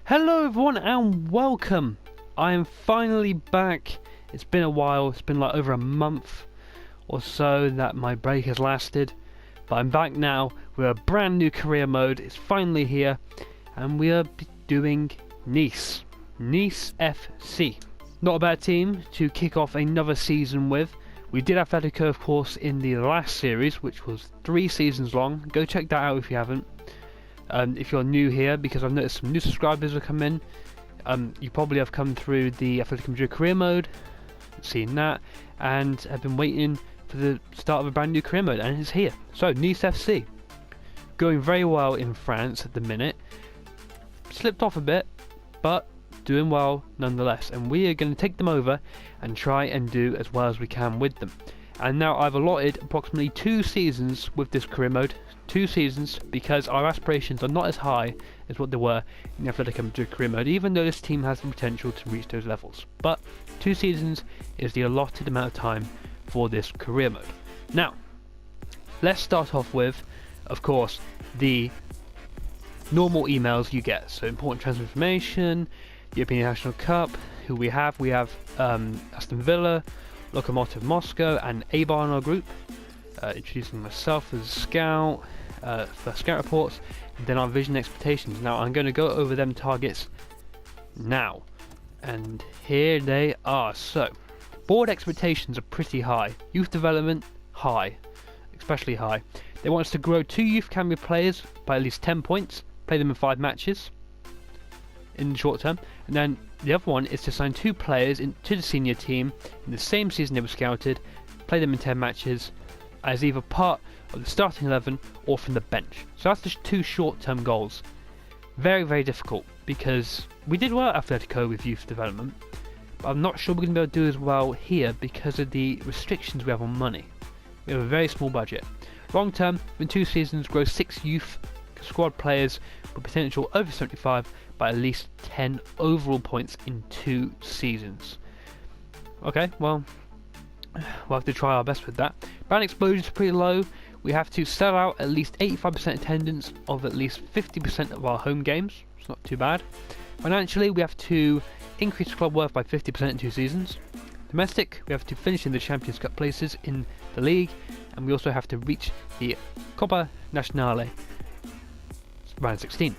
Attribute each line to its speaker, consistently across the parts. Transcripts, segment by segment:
Speaker 1: Hello everyone and welcome. I am finally back. It's been a while, it's been like over a month or so that my break has lasted. But I'm back now with a brand new career mode. It's finally here and we are doing Nice FC. Not a bad team to kick off another season with. We did Atletico of course in the last series, which was 3 seasons long. Go check that out if you haven't. If you're new here, because I've noticed some new subscribers have come in, you probably have come through the Atletico Madrid career mode, seen that, and have been waiting for the start of a brand new career mode, and it's here. So, Nice FC. Going very well in France at the minute. Slipped off a bit, but doing well nonetheless, and we are going to take them over and try and do as well as we can with them. And now I've allotted approximately 2 seasons with this career mode. 2 seasons, because our aspirations are not as high as what they were in the Atletico Madrid career mode, even though this team has the potential to reach those levels. But 2 seasons is the allotted amount of time for this career mode. Now, let's start off with, of course, the normal emails you get. So important transfer information, European National Cup, who we have Aston Villa, Lokomotiv Moscow and Eibar in our group. Introducing myself as a scout, for scout reports, and then our vision expectations. Now I'm going to go over them targets now, and here they are. So board expectations are pretty high. Youth development high, especially high. They want us to grow 2 youth academy players by at least 10 points, play them in 5 matches in the short term, and then the other one is to sign 2 players to the senior team in the same season they were scouted, play them in 10 matches as either part of the starting 11 or from the bench. So that's the 2 short-term goals. Very, very difficult, because we did well at Atletico with youth development, but I'm not sure we're going to be able to do as well here because of the restrictions we have on money. We have a very small budget. Long term, in 2 seasons, grow 6 youth squad players with potential over 75 by at least 10 overall points in 2 seasons. Okay, well, we'll have to try our best with that. Brand exposure is pretty low. We have to sell out at least 85% attendance of at least 50% of our home games. It's not too bad. Financially, we have to increase club worth by 50% in 2 seasons. Domestic, we have to finish in the Champions Cup places in the league, and we also have to reach the Coppa Nazionale round 16.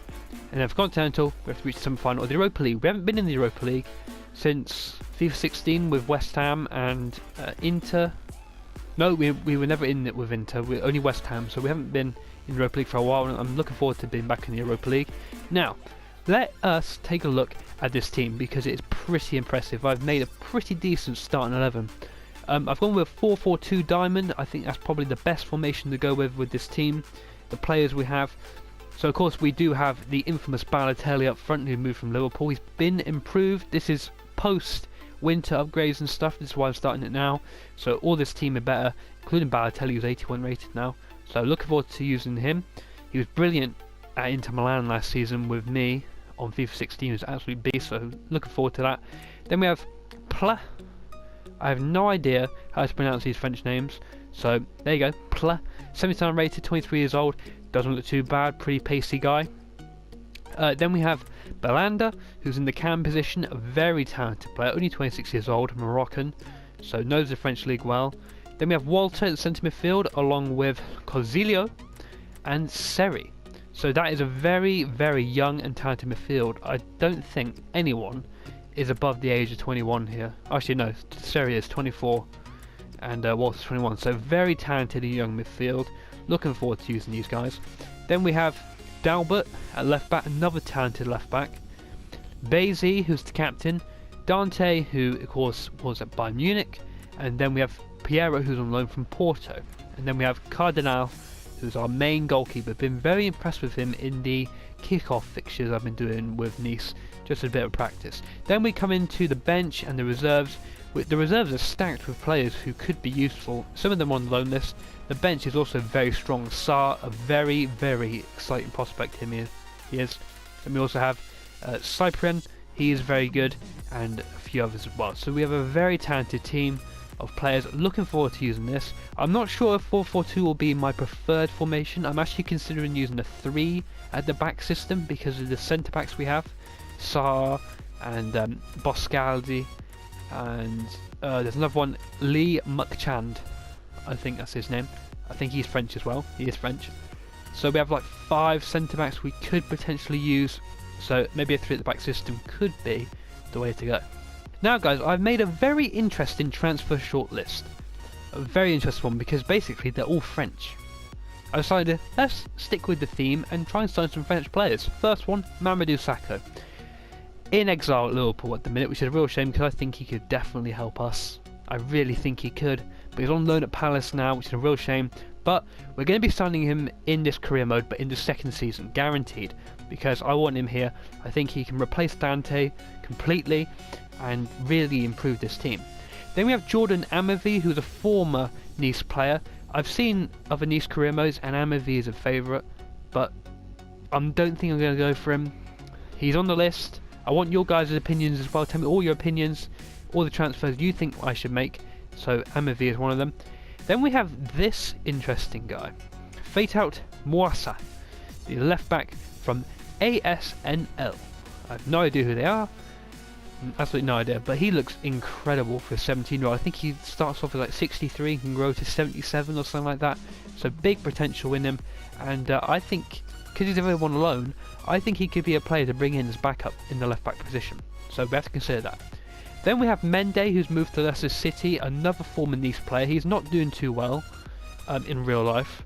Speaker 1: And then for Continental, we have to reach the semi-final of the Europa League. We haven't been in the Europa League since FIFA 16 with West Ham and Inter. No, we were never in it with Inter, we're only West Ham, so we haven't been in the Europa League for a while, and I'm looking forward to being back in the Europa League. Now, let us take a look at this team, because it is pretty impressive. I've made a pretty decent starting 11. I've gone with 4-4-2 diamond. I think that's probably the best formation to go with this team. The players we have. So of course we do have the infamous Balotelli up front, who moved from Liverpool. He's been improved. This is post winter upgrades and stuff. This is why I'm starting it now. So all this team are better, including Balotelli, who's 81 rated now. So looking forward to using him. He was brilliant at Inter Milan last season with me on FIFA 16. He was an absolute beast, so looking forward to that. Then we have Pla. I have no idea how to pronounce these French names. So there you go, Pla. 79 rated, 23 years old. Doesn't look too bad, pretty pacey guy. Then we have Belanda, who's in the cam position, a very talented player, only 26 years old, Moroccan, so knows the French league well. Then we have Walter at the centre midfield, along with Cosilio and Seri. So that is a very, very young and talented midfield. I don't think anyone is above the age of 21 here. Actually no, Seri is 24 and Walter's 21, so very talented young midfield. Looking forward to using these guys. Then we have Dalbert at left back, another talented left back. Bazy, who's the captain. Dante, who of course was at Bayern Munich. And then we have Piero, who's on loan from Porto. And then we have Cardinal, who's our main goalkeeper. Been very impressed with him in the kickoff fixtures I've been doing with Nice. Just a bit of practice. Then we come into the bench and the reserves. The reserves are stacked with players who could be useful. Some of them on the loan list. The bench is also very strong. Saar, a very, very exciting prospect he is. And we also have Cyprian, he is very good, and a few others as well. So we have a very talented team of players. Looking forward to using this. I'm not sure if 4-4-2 will be my preferred formation. I'm actually considering using a 3 at the back system because of the centre backs we have. Saar and Boscaldi, and there's another one, Lee Mukchand, I think that's his name. I think he's French as well. He is French. So we have like 5 centre backs we could potentially use. So maybe a 3 at the back system could be the way to go. Now guys, I've made a very interesting transfer shortlist. A very interesting one because basically they're all French. I decided let's stick with the theme and try and sign some French players. First one, Mamadou Sakho. In exile at Liverpool at the minute, which is a real shame because I think he could definitely help us. I really think he could. But he's on loan at Palace now, which is a real shame. But we're going to be signing him in this career mode, but in the second season, guaranteed. Because I want him here. I think he can replace Dante completely and really improve this team. Then we have Jordan Amavi, who's a former Nice player. I've seen other Nice career modes and Amavi is a favourite, but I don't think I'm going to go for him. He's on the list. I want your guys' opinions as well. Tell me all your opinions, all the transfers you think I should make. So Amavi is one of them. Then we have this interesting guy, Fatout Mouassa, the left back from ASNL. I have no idea who they are. Absolutely no idea, but he looks incredible for a 17-year-old. I think he starts off with like 63 and can grow to 77 or something like that. So big potential in him, and I think because he's available on loan, I think he could be a player to bring in as backup in the left back position. So we have to consider that. Then we have Mendy, who's moved to Leicester City, another former Nice player. He's not doing too well in real life.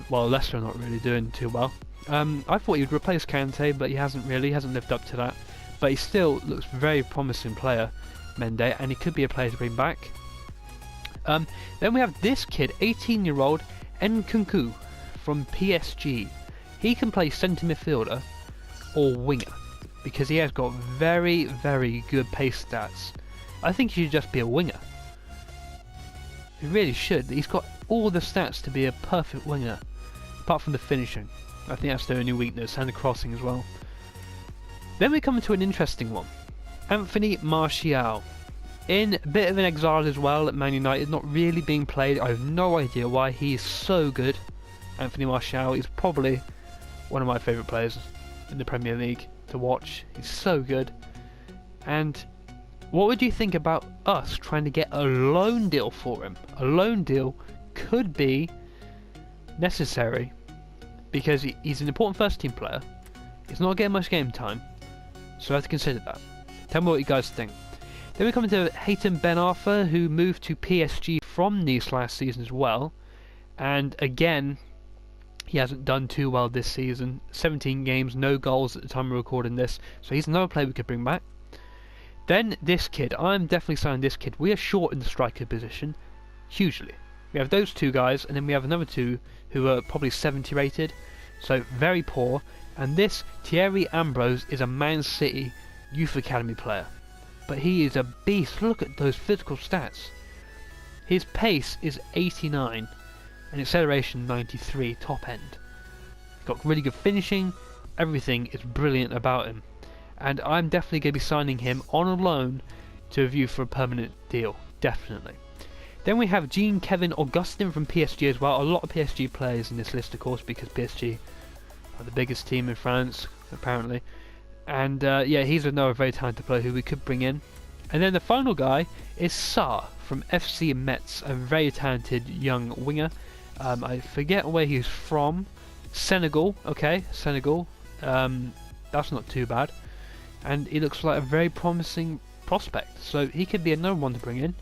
Speaker 1: Well, Leicester are not really doing too well. I thought he would replace Kante, but he hasn't really. He hasn't lived up to that. But he still looks very promising player, Mendy, and he could be a player to bring back. Then we have this kid, 18-year-old Nkunku from PSG. He can play centre midfielder or winger because he has got very, very good pace stats. I think he should just be a winger. He really should. He's got all the stats to be a perfect winger, apart from the finishing. I think that's the only weakness, and the crossing as well. Then we come to an interesting one. Anthony Martial. In a bit of an exile as well at Man United, not really being played. I have no idea why. He is so good. Anthony Martial is probably one of my favourite players in the Premier League to watch. He's so good. And what would you think about us trying to get a loan deal for him? A loan deal could be necessary because he's an important first team player. He's not getting much game time. So I have to consider that. Tell me what you guys think. Then we come to Haytham Ben Arfa, who moved to PSG from Nice last season as well. And again, he hasn't done too well this season. 17 games, no goals at the time of recording this. So he's another player we could bring back. Then this kid. I'm definitely signing this kid. We are short in the striker position. Hugely. We have those 2 guys, and then we have another 2 who are probably 70 rated. So very poor. And this Thierry Ambrose is a Man City Youth Academy player. But he is a beast. Look at those physical stats. His pace is 89 and acceleration 93, top end. He's got really good finishing. Everything is brilliant about him. And I'm definitely going to be signing him on a loan to a view for a permanent deal. Definitely. Then we have Jean-Kevin Augustin from PSG as well. A lot of PSG players in this list, of course, because PSG are the biggest team in France, apparently. And yeah, he's another very talented player who we could bring in. And then the final guy is Saar from FC Metz, a very talented young winger. I forget where he's from. Senegal, okay, Senegal. That's not too bad. And he looks like a very promising prospect. So he could be another one to bring in.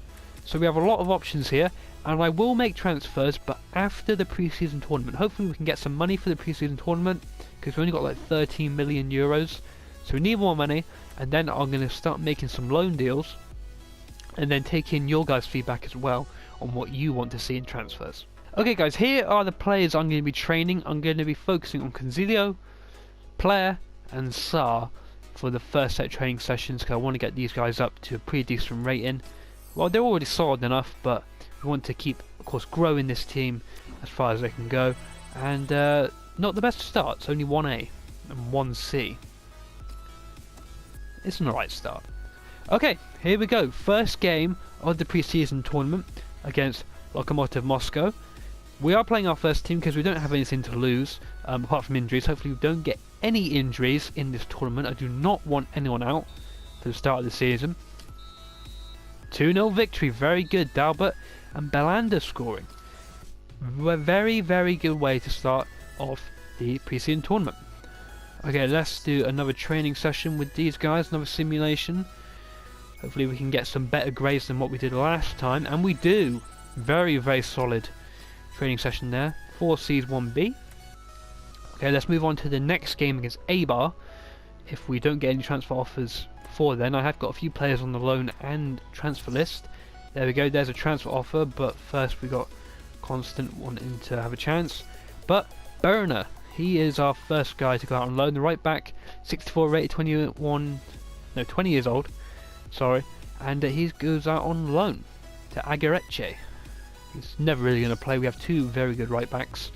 Speaker 1: So we have a lot of options here. And I will make transfers, but after the pre-season tournament. Hopefully we can get some money for the pre-season tournament, because we only got like 13 million euros. So we need more money, and then I'm going to start making some loan deals, and then take in your guys' feedback as well on what you want to see in transfers. Okay guys, here are the players I'm going to be training. I'm going to be focusing on Consilio, Player, and Saar for the first set of training sessions, because I want to get these guys up to a pretty decent rating. Well, they're already solid enough, but we want to keep, of course, growing this team as far as they can go. And not the best start. It's only 1A and 1C. It's an alright start. Okay, here we go. First game of the pre-season tournament against Lokomotiv Moscow. We are playing our first team because we don't have anything to lose, apart from injuries. Hopefully we don't get any injuries in this tournament. I do not want anyone out for the start of the season. 2-0 victory, very good. Dalbert and Belanda scoring. A very, very good way to start off the pre-season tournament. Okay, let's do another training session with these guys, another simulation. Hopefully we can get some better grades than what we did last time, and we do. Very, very solid training session there. 4 C's, 1 B. Okay, let's move on to the next game against A-Bar. If we don't get any transfer offers before then, I have got a few players on the loan and transfer list. There we go, there's a transfer offer, but first we got Constant wanting to have a chance. But Berner, he is our first guy to go out on loan. The right back, 64 rated, 20 years old, sorry, and he goes out on loan to Agareche. He's never really going to play. We have 2 very good right backs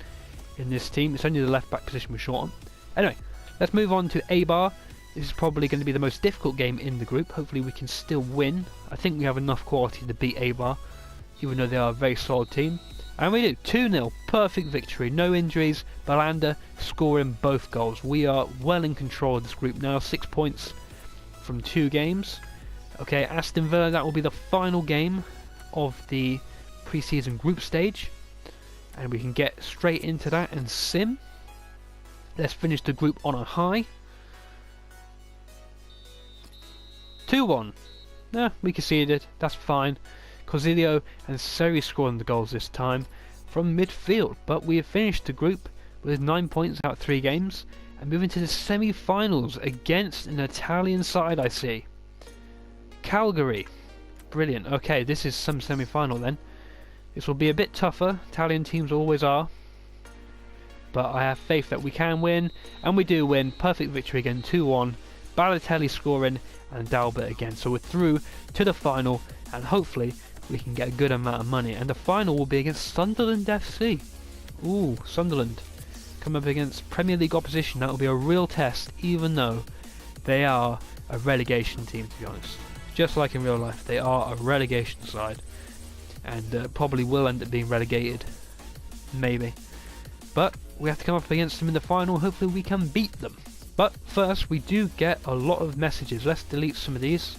Speaker 1: in this team. It's only the left back position we're short on. Anyway, let's move on to A-Bar. This is probably going to be the most difficult game in the group. Hopefully we can still win. I think we have enough quality to beat A-Bar, even though they are a very solid team. And we do. 2-0, perfect victory, no injuries. Belanda scoring both goals. We are well in control of this group now. 6 points from 2 games. Okay, Aston Villa, that will be the final game of the pre-season group stage, and we can get straight into that and sim. Let's finish the group on a high. 2-1. We conceded, that's fine. Cosilio and Seri scoring the goals this time from midfield, but we have finished the group with 9 points out of 3 games and moving to the semi-finals against an Italian side. I see Calgary. Brilliant. Okay, this is some semi-final then. This will be a bit tougher, Italian teams always are, but I have faith that we can win, and we do win. Perfect victory again, 2-1, Balotelli scoring and Dalbert again. So we're through to the final, and hopefully we can get a good amount of money, and the final will be against Sunderland FC. Ooh, Sunderland come up against Premier League opposition. That will be a real test, even though they are a relegation team, to be honest. Just like in real life, they are a relegation side, and probably will end up being relegated, maybe. But we have to come up against them in the final. Hopefully we can beat them. But first, we do get a lot of messages. Let's delete some of these.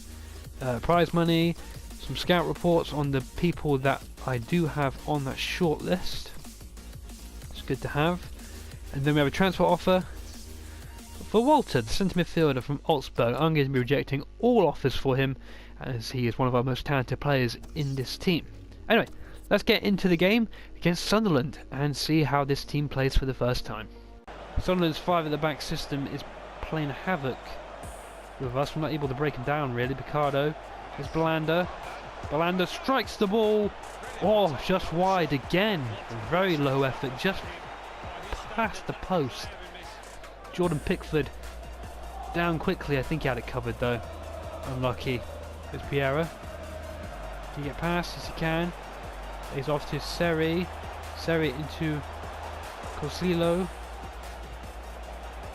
Speaker 1: Prize money, some scout reports on the people that I do have on that short list. It's good to have. And then we have a transfer offer for Walter, the centre midfielder from Augsburg. I'm going to be rejecting all offers for him, as he is one of our most talented players in this team. Anyway, let's get into the game against Sunderland and see how this team plays for the first time. Sunderland's 5 at the back system is playing havoc with us. We're not able to break him down really. Picardo is Belanda. Belanda strikes the ball. Oh, just wide again. Very low effort, just past the post. Jordan Pickford down quickly. I think he had it covered though. Unlucky. There's Piera. Can he get past? Yes, he can. He's off to Seri. Seri into Cosillo.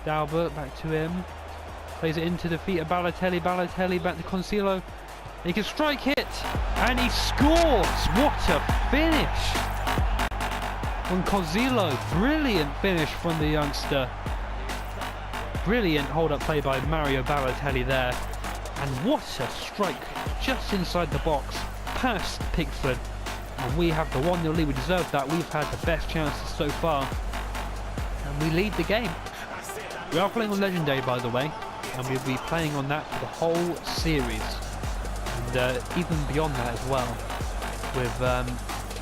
Speaker 1: Dalbert back to him. Plays it into the feet of Balotelli. Balotelli back to Cosillo. He can strike it, and he scores! What a finish from Cosillo. Brilliant finish from the youngster. Brilliant hold-up play by Mario Balotelli there. And what a strike, just inside the box, past Pickford. And we have the 1-0 lead. We deserve that. We've had the best chances so far, and we lead the game. We are playing on Legendary, by the way, and we'll be playing on that for the whole series. And even beyond that as well, with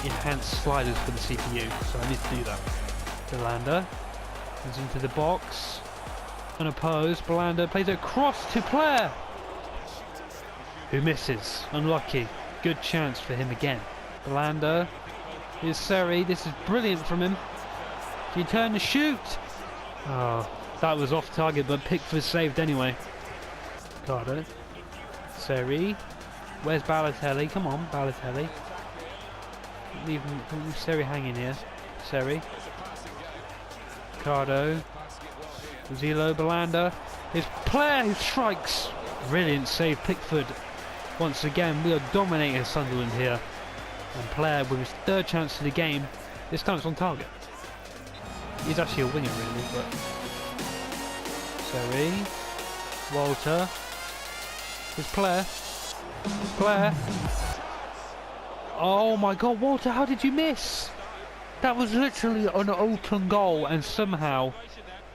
Speaker 1: enhanced sliders for the CPU, so I need to do that. Belanda comes into the box, unopposed. Belanda plays it across to Player, who misses. Unlucky. Good chance for him again. Belanda, here's Seri. This is brilliant from him. Can he turn to shoot? Oh, that was off target, but Pickford saved anyway. Carter, Seri. Where's Balotelli? Come on, Balotelli. Don't leave Seri hanging here. Seri. Ricardo. Zilo, Belanda. His Player who strikes. Brilliant save, Pickford. Once again, we are dominating Sunderland here. And Player with his 3rd chance of the game This time it's on target. He's actually a winger really, but... Zoe. Walter. His player. Oh my god, Walter, how did you miss? That was literally an open goal and somehow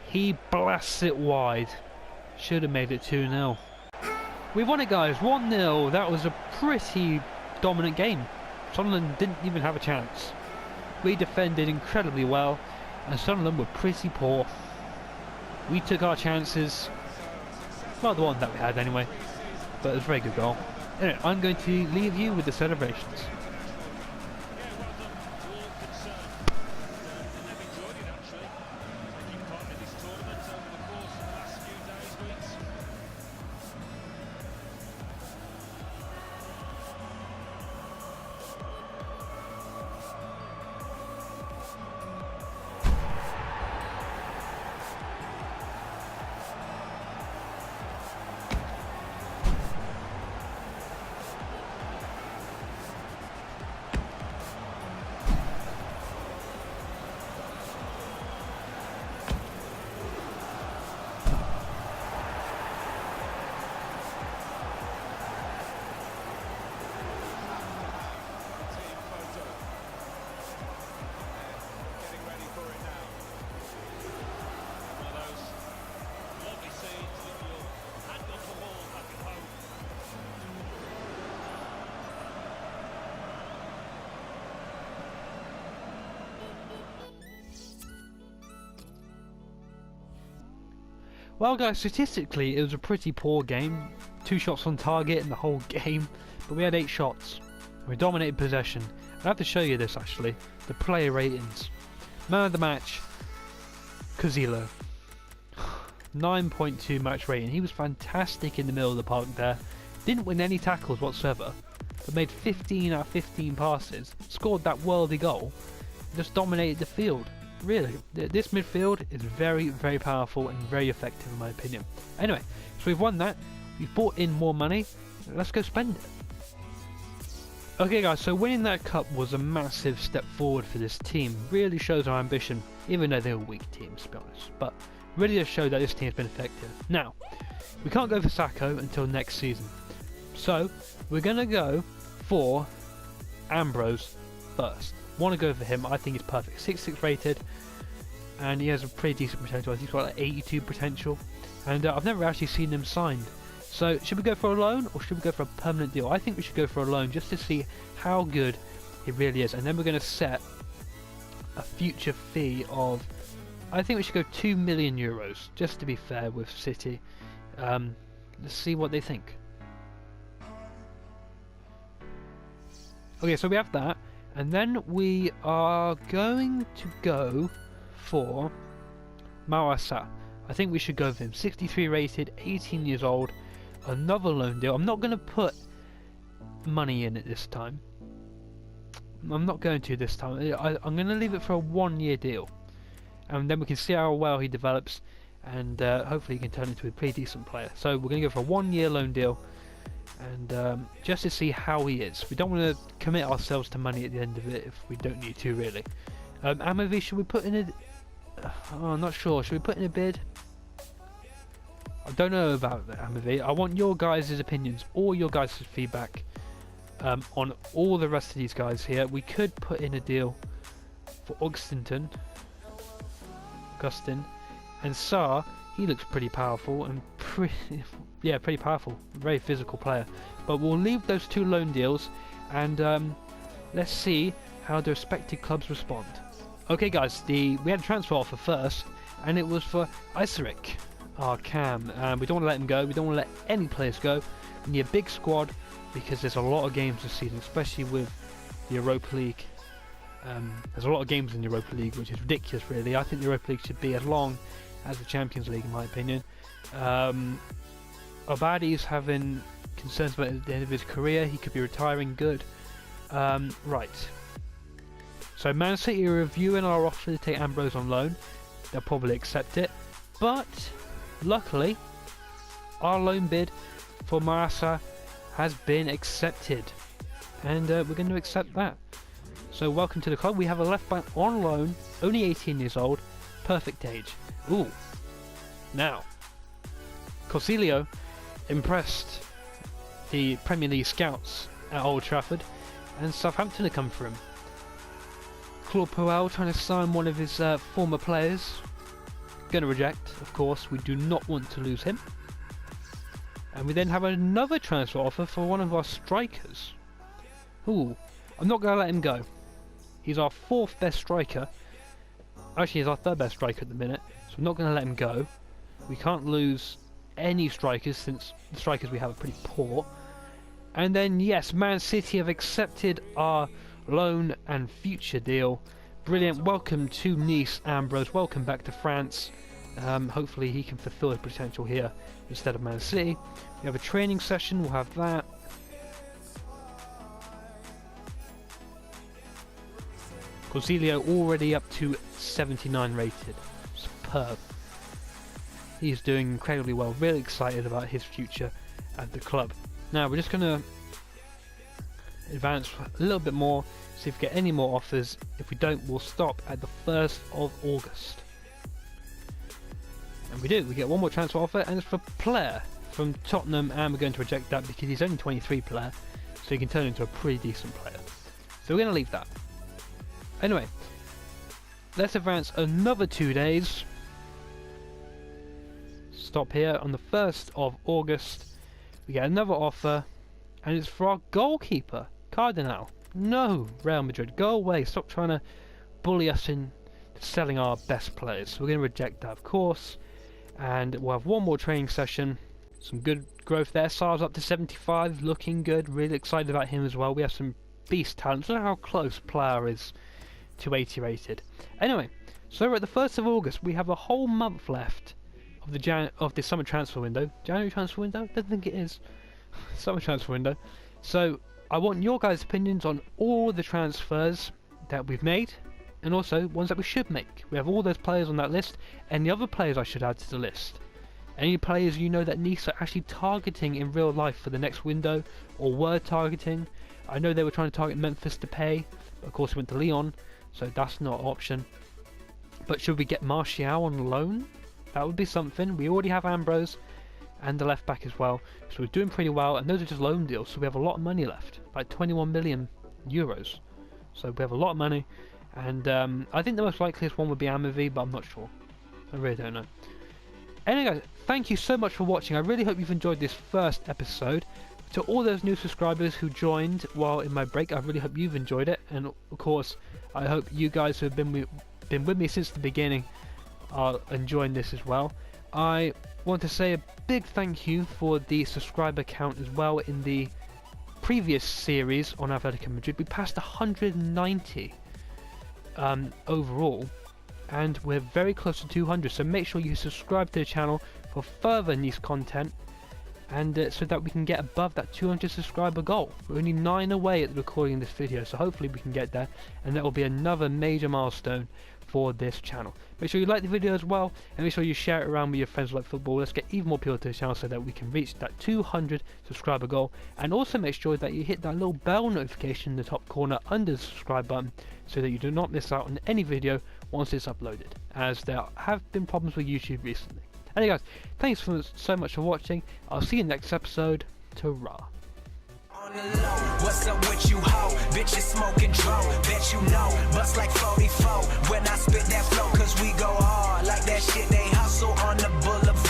Speaker 1: he blasts it wide. Should have made it 2-0. We won it, guys, 1-0. That was a pretty dominant game. Sunderland didn't even have a chance. We defended incredibly well and Sunderland were pretty poor. We took our chances. Well, the one that we had anyway. But it was a very good goal. Anyway, I'm going to leave you with the celebrations. Well guys, statistically it was a pretty poor game. 2 shots on target in the whole game, but we had 8 shots. We dominated possession. I have to show you this actually, the player ratings. Man of the match, Kozilo. 9.2 match rating. He was fantastic in the middle of the park there. Didn't win any tackles whatsoever, but made 15 out of 15 passes. Scored that worldy goal. Just dominated the field. Really, this midfield is very, very powerful and very effective in my opinion. Anyway, so we've won that. We've brought in more money. Let's go spend it. Okay guys, so winning that cup was a massive step forward for this team. Really shows our ambition, even though they're weak teams to be honest. But really does show that this team has been effective. Now, we can't go for Sacco until next season. So, we're going to go for Ambrose first. Want to go for him. I think he's perfect. 6.6 rated, and he has a pretty decent potential. I think he's got like 82 potential, and I've never actually seen him signed. So should we go for a loan or should we go for a permanent deal? I think we should go for a loan just to see how good he really is, and then we're going to set a future fee of, I think we should go 2 million euros just to be fair with City. Let's see what they think. Okay, so we have that. And then we are going to go for Mawasa. I think we should go for him. 63 rated, 18 years old, another loan deal. I'm not going to put money in it this time. I'm not going to this time. I'm going to leave it for a 1-year deal. And then we can see how well he develops. And hopefully he can turn into a pretty decent player. So we're going to go for a 1-year loan deal. And just to see how he is. We don't want to commit ourselves to money at the end of it if we don't need to really. Amavi, should we put in a... oh, I'm not sure. Should we put in a bid? I don't know about that, Amavi. I want your guys' opinions, all your guys' feedback on all the rest of these guys here. We could put in a deal for Augustin. And Saar, he looks pretty powerful and pretty powerful, very physical player. But we'll leave those 2 loan deals and let's see how the respective clubs respond. Okay guys, we had a transfer offer first, and it was for Isaric, our cam. We don't want to let him go. We don't want to let any players go. We need a big squad because there's a lot of games this season, especially with the Europa League. There's a lot of games in the Europa League, which is ridiculous really. I think the Europa League should be as long as the Champions League in my opinion. Obadi's having concerns about the end of his career. He could be retiring. Good. Right. So Man City are reviewing our offer to take Ambrose on loan. They'll probably accept it. But luckily, our loan bid for Marasa has been accepted. And we're going to accept that. So welcome to the club. We have a left back on loan, only 18 years old, perfect age. Ooh. Now, Corsilio impressed the Premier League scouts at Old Trafford, and Southampton have come for him. Claude Puel trying to sign one of his former players. Going to reject, of course. We do not want to lose him. And we then have another transfer offer for one of our strikers. Ooh, I'm not going to let him go. He's our 4th best striker. Actually, he's our 3rd best striker at the minute, so I'm not going to let him go. We can't lose any strikers since the strikers we have are pretty poor. And then, yes, Man City have accepted our loan and future deal. Brilliant. Welcome to Nice, Ambrose. Welcome back to France. Hopefully he can fulfill his potential here instead of Man City. We have a training session. We'll have that. Corsilio already up to 79 rated. Superb. He's doing incredibly well. Really excited about his future at the club. Now we're just going to advance a little bit more, see if we get any more offers. If we don't, we'll stop at the 1st of August. And we do. We get one more transfer offer, and it's for Player from Tottenham, and we're going to reject that because he's only 23 Player, so he can turn into a pretty decent player. So we're going to leave that. Anyway, let's advance another 2 days. Stop here on the 1st of August. We get another offer, and it's for our goalkeeper, Cardinal. No, Real Madrid, go away. Stop trying to bully us into selling our best players. So we're going to reject that, of course. And we'll have one more training session. Some good growth there. Sar's up to 75, looking good. Really excited about him as well. We have some beast talent. Look how close Player is to 80 rated. Anyway, so we're at the 1st of August. We have a whole month left of the summer transfer window. January transfer window? I don't think it is. Summer transfer window. So I want your guys' opinions on all the transfers that we've made, and also ones that we should make. We have all those players on that list, and the other players I should add to the list. Any players you know that Nice are actually targeting in real life for the next window, or were targeting. I know they were trying to target Memphis to pay, but of course we went to Lyon, so that's not an option. But should we get Martial on loan? That would be something. We already have Ambrose and the left back as well, so we're doing pretty well, and those are just loan deals, so we have a lot of money left, like 21 million euros. So we have a lot of money, and I think the most likeliest one would be Amavi, but I'm not sure. I really don't know. Anyway guys, thank you so much for watching. I really hope you've enjoyed this first episode. To all those new subscribers who joined while in my break, I really hope you've enjoyed it, and of course I hope you guys who have been with me since the beginning are enjoying this as well. I want to say a big thank you for the subscriber count as well. In the previous series on Atletico Madrid, we passed 190 overall, and we're very close to 200, so make sure you subscribe to the channel for further Nice content, and so that we can get above that 200 subscriber goal. We're only 9 away at recording this video, so hopefully we can get there, and that will be another major milestone for this channel. Make sure you like the video as well, and make sure you share it around with your friends who like football. Let's get even more people to the channel so that we can reach that 200 subscriber goal, and also make sure that you hit that little bell notification in the top corner under the subscribe button so that you do not miss out on any video once it's uploaded, as there have been problems with YouTube recently. Anyway guys, thanks so much for watching. I'll see you in the next episode. Ta-ra.
Speaker 2: What's up with you, ho? Bitches smoking dro, bet you know. Bust like 44 when I spit that flow, cause we go hard like that shit. They hustle on the boulevard.